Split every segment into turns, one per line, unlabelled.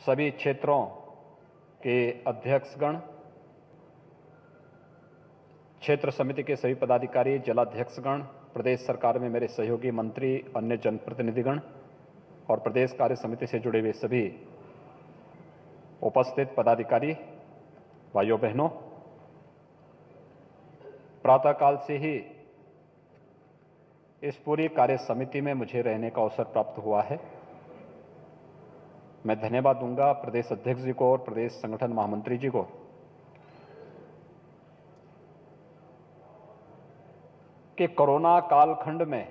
सभी क्षेत्रों के अध्यक्षगण, क्षेत्र समिति के सभी पदाधिकारी, जिलाध्यक्षगण, प्रदेश सरकार में मेरे सहयोगी मंत्री, अन्य जनप्रतिनिधिगण और प्रदेश कार्य समिति से जुड़े हुए सभी उपस्थित पदाधिकारी, भाइयों बहनों, प्रातःकाल से ही इस पूरी कार्य समिति में मुझे रहने का अवसर प्राप्त हुआ है। मैं धन्यवाद दूंगा प्रदेश अध्यक्ष जी को और प्रदेश संगठन महामंत्री जी को कि कोरोना कालखंड में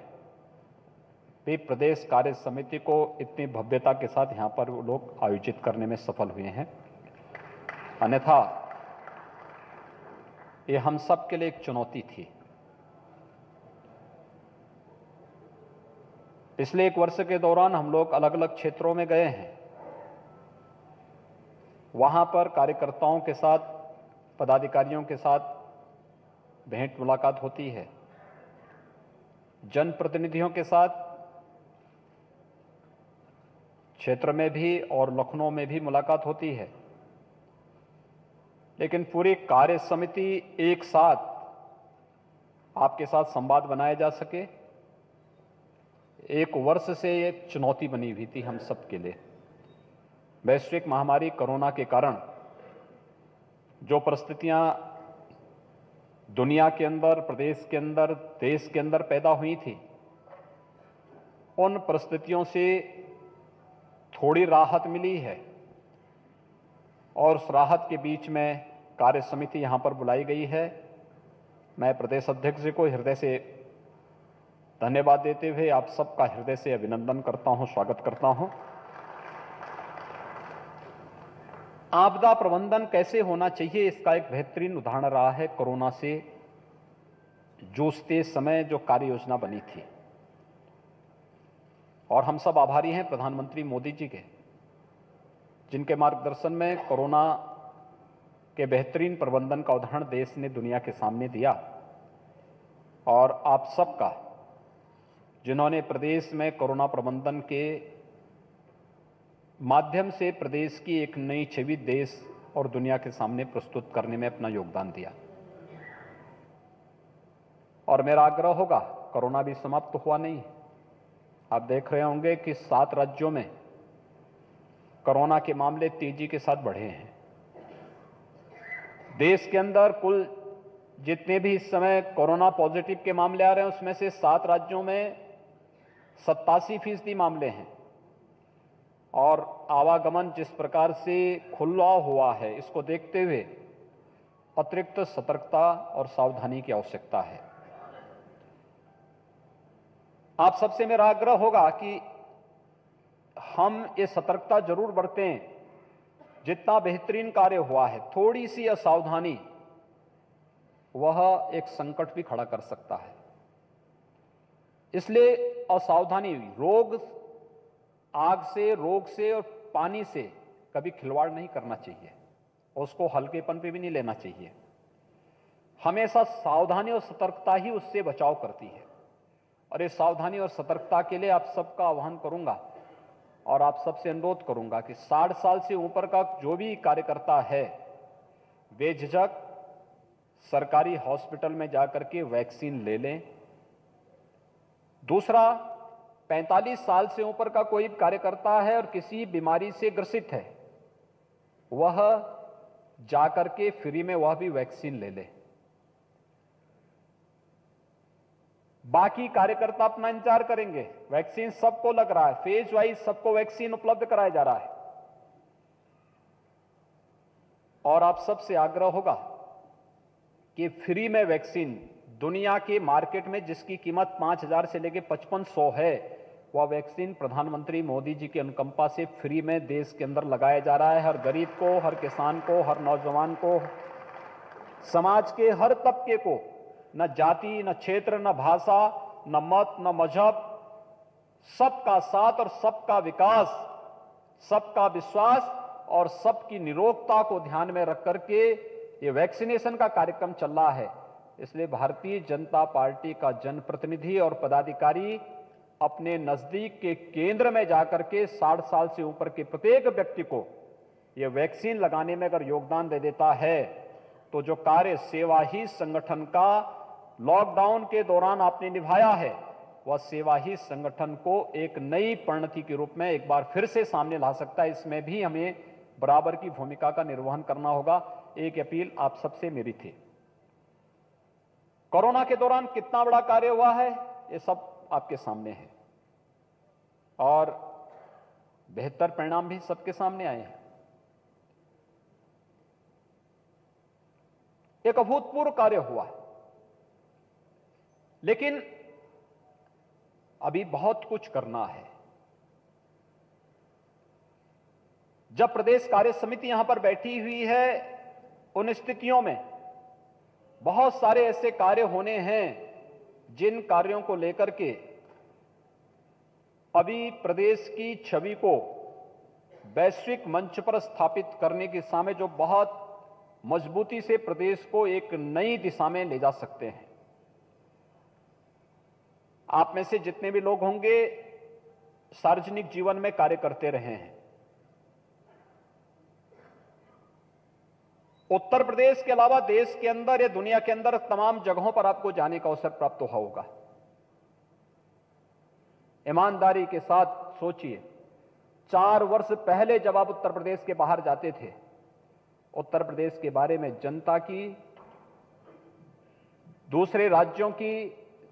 भी प्रदेश कार्य समिति को इतनी भव्यता के साथ यहां पर वो लोग आयोजित करने में सफल हुए हैं। अन्यथा ये हम सब के लिए एक चुनौती थी। पिछले एक वर्ष के दौरान हम लोग अलग अलग क्षेत्रों में गए हैं। वहां पर कार्यकर्ताओं के साथ, पदाधिकारियों के साथ भेंट मुलाकात होती है, जनप्रतिनिधियों के साथ क्षेत्र में भी और लखनऊ में भी मुलाकात होती है, लेकिन पूरी कार्य समिति एक साथ आपके साथ संवाद बनाया जा सके, एक वर्ष से ये चुनौती बनी हुई थी हम सब के लिए। वैश्विक महामारी कोरोना के कारण जो परिस्थितियां दुनिया के अंदर, प्रदेश के अंदर, देश के अंदर पैदा हुई थी, उन परिस्थितियों से थोड़ी राहत मिली है और उस राहत के बीच में कार्य समिति यहां पर बुलाई गई है। मैं प्रदेश अध्यक्ष जी को हृदय से धन्यवाद देते हुए आप सबका हृदय से अभिनंदन करता हूं, स्वागत करता हूं। आपदा प्रबंधन कैसे होना चाहिए, इसका एक बेहतरीन उदाहरण रहा है कोरोना से जूझते समय जो कार्य योजना बनी थी। और हम सब आभारी हैं प्रधानमंत्री मोदी जी के, जिनके मार्गदर्शन में कोरोना के बेहतरीन प्रबंधन का उदाहरण देश ने दुनिया के सामने दिया। और आप सबका, जिन्होंने प्रदेश में कोरोना प्रबंधन के माध्यम से प्रदेश की एक नई छवि देश और दुनिया के सामने प्रस्तुत करने में अपना योगदान दिया। और मेरा आग्रह होगा, कोरोना भी समाप्त हुआ नहीं। आप देख रहे होंगे कि 7 राज्यों में कोरोना के मामले तेजी के साथ बढ़े हैं। देश के अंदर कुल जितने भी इस समय कोरोना पॉजिटिव के मामले आ रहे हैं, उसमें से 7 राज्यों में 87% मामले हैं। और आवागमन जिस प्रकार से खुला हुआ है, इसको देखते हुए अतिरिक्त सतर्कता और सावधानी की आवश्यकता है। आप सबसे मेरा आग्रह होगा कि हम ये सतर्कता जरूर बरतें। जितना बेहतरीन कार्य हुआ है, थोड़ी सी असावधानी वह एक संकट भी खड़ा कर सकता है। इसलिए असावधानी, आग से, रोग से और पानी से कभी खिलवाड़ नहीं करना चाहिए, उसको हल्केपन पे भी नहीं लेना चाहिए। हमेशा सावधानी और सतर्कता ही उससे बचाव करती है। और इस सावधानी और सतर्कता के लिए आप सबका आह्वान करूंगा और आप सबसे अनुरोध करूंगा कि 60 साल से ऊपर का जो भी कार्यकर्ता है, बेझिझक सरकारी हॉस्पिटल में जाकर के वैक्सीन ले लें। दूसरा, 45 साल से ऊपर का कोई कार्यकर्ता है और किसी बीमारी से ग्रसित है, वह जाकर के फ्री में वह भी वैक्सीन ले ले। बाकी कार्यकर्ता अपना इंतजार करेंगे। वैक्सीन सबको लग रहा है, फेज वाइज सबको वैक्सीन उपलब्ध कराया जा रहा है। और आप सबसे आग्रह होगा कि फ्री में वैक्सीन, दुनिया के मार्केट में जिसकी कीमत 5,000 से लेकर 5500 है, वह वैक्सीन प्रधानमंत्री मोदी जी की अनुकंपा से फ्री में देश के अंदर लगाया जा रहा है। हर गरीब को, हर किसान को, हर नौजवान को, समाज के हर तबके को, न जाति, न क्षेत्र, न भाषा, न मत, न मजहब, सबका साथ और सबका विकास, सबका विश्वास और सबकी निरोगता को ध्यान में रख करके ये वैक्सीनेशन का कार्यक्रम चल रहा है। इसलिए भारतीय जनता पार्टी का जनप्रतिनिधि और पदाधिकारी अपने नजदीक के केंद्र में जाकर के 60 साल से ऊपर के प्रत्येक व्यक्ति को यह वैक्सीन लगाने में अगर योगदान दे देता है तो जो कार्य सेवा ही संगठन का लॉकडाउन के दौरान आपने निभाया है, वह सेवा ही संगठन को एक नई परिणति के रूप में एक बार फिर से सामने ला सकता है। इसमें भी हमें बराबर की भूमिका का निर्वहन करना होगा। एक अपील आप सबसे मेरी थी, कोरोना के दौरान कितना बड़ा कार्य हुआ है ये सब आपके सामने है और बेहतर परिणाम भी सबके सामने आए हैं। एक अभूतपूर्व कार्य हुआ है, लेकिन अभी बहुत कुछ करना है। जब प्रदेश कार्य समिति यहां पर बैठी हुई है, उन स्थितियों में बहुत सारे ऐसे कार्य होने हैं जिन कार्यों को लेकर के अभी प्रदेश की छवि को वैश्विक मंच पर स्थापित करने के समय जो बहुत मजबूती से प्रदेश को एक नई दिशा में ले जा सकते हैं। आप में से जितने भी लोग होंगे सार्वजनिक जीवन में कार्य करते रहे हैं। उत्तर प्रदेश के अलावा देश के अंदर या दुनिया के अंदर तमाम जगहों पर आपको जाने का अवसर प्राप्त हुआ होगा। ईमानदारी के साथ सोचिए, 4 वर्ष पहले जब आप उत्तर प्रदेश के बाहर जाते थे, उत्तर प्रदेश के बारे में जनता की, दूसरे राज्यों की,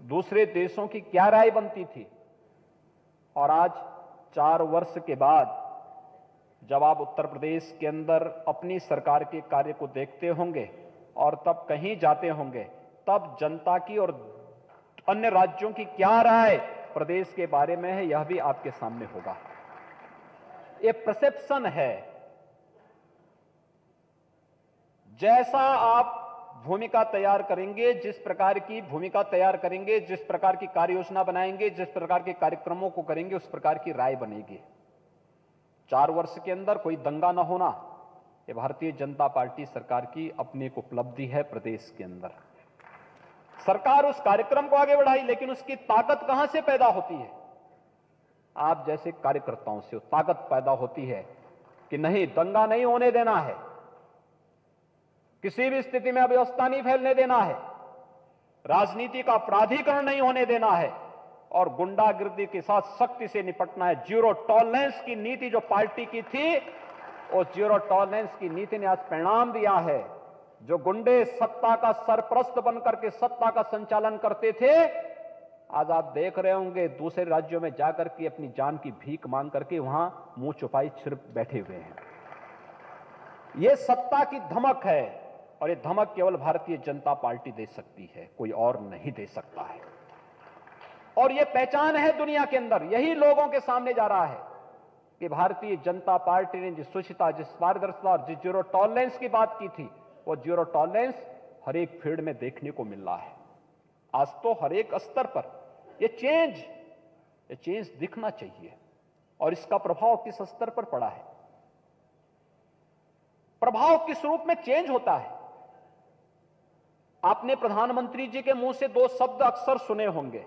दूसरे देशों की क्या राय बनती थी। और आज 4 वर्ष के बाद जब आप उत्तर प्रदेश के अंदर अपनी सरकार के कार्य को देखते होंगे और तब कहीं जाते होंगे, तब जनता की और अन्य राज्यों की क्या राय प्रदेश के बारे में है, यह भी आपके सामने होगा। यह परसेप्शन है। जैसा आप भूमिका तैयार करेंगे, जिस प्रकार की भूमिका तैयार करेंगे, जिस प्रकार की कार्य योजना बनाएंगे, जिस प्रकार के कार्यक्रमों को करेंगे, उस प्रकार की राय बनेगी। 4 वर्ष के अंदर कोई दंगा न होना, यह भारतीय जनता पार्टी सरकार की अपनी एक उपलब्धि है। प्रदेश के अंदर सरकार उस कार्यक्रम को आगे बढ़ाई, लेकिन उसकी ताकत कहां से पैदा होती है? आप जैसे कार्यकर्ताओं से ताकत पैदा होती है कि नहीं, दंगा नहीं होने देना है, किसी भी स्थिति में अव्यवस्था नहीं फैलने देना है, राजनीति का अपराधीकरण नहीं होने देना है और गुंडागिर्दी के साथ सख्ती से निपटना है। जीरो टॉलरेंस की नीति जो पार्टी की थी, वो जीरो टॉलरेंस की नीति ने आज परिणाम दिया है। जो गुंडे सत्ता का सरपरस्त बनकर के सत्ता का संचालन करते थे, आज आप देख रहे होंगे दूसरे राज्यों में जाकर के अपनी जान की भीख मांग करके वहां मुंह छुपाई सिर्फ बैठे हुए हैं। यह सत्ता की धमक है और यह धमक केवल भारतीय जनता पार्टी दे सकती है, कोई और नहीं दे सकता है। और यह पहचान है दुनिया के अंदर, यही लोगों के सामने जा रहा है कि भारतीय जनता पार्टी ने जिस सुचिता, जिस पारदर्शिता और जिस जीरो टॉलरेंस की बात की थी, वो जीरो टॉलरेंस हर एक फील्ड में देखने को मिल रहा है। आज तो हर एक स्तर पर ये चेंज दिखना चाहिए। और इसका प्रभाव किस स्तर पर पड़ा है? प्रभाव किस रूप में चेंज होता है? आपने प्रधानमंत्री जी के मुंह से 2 शब्द अक्सर सुने होंगे,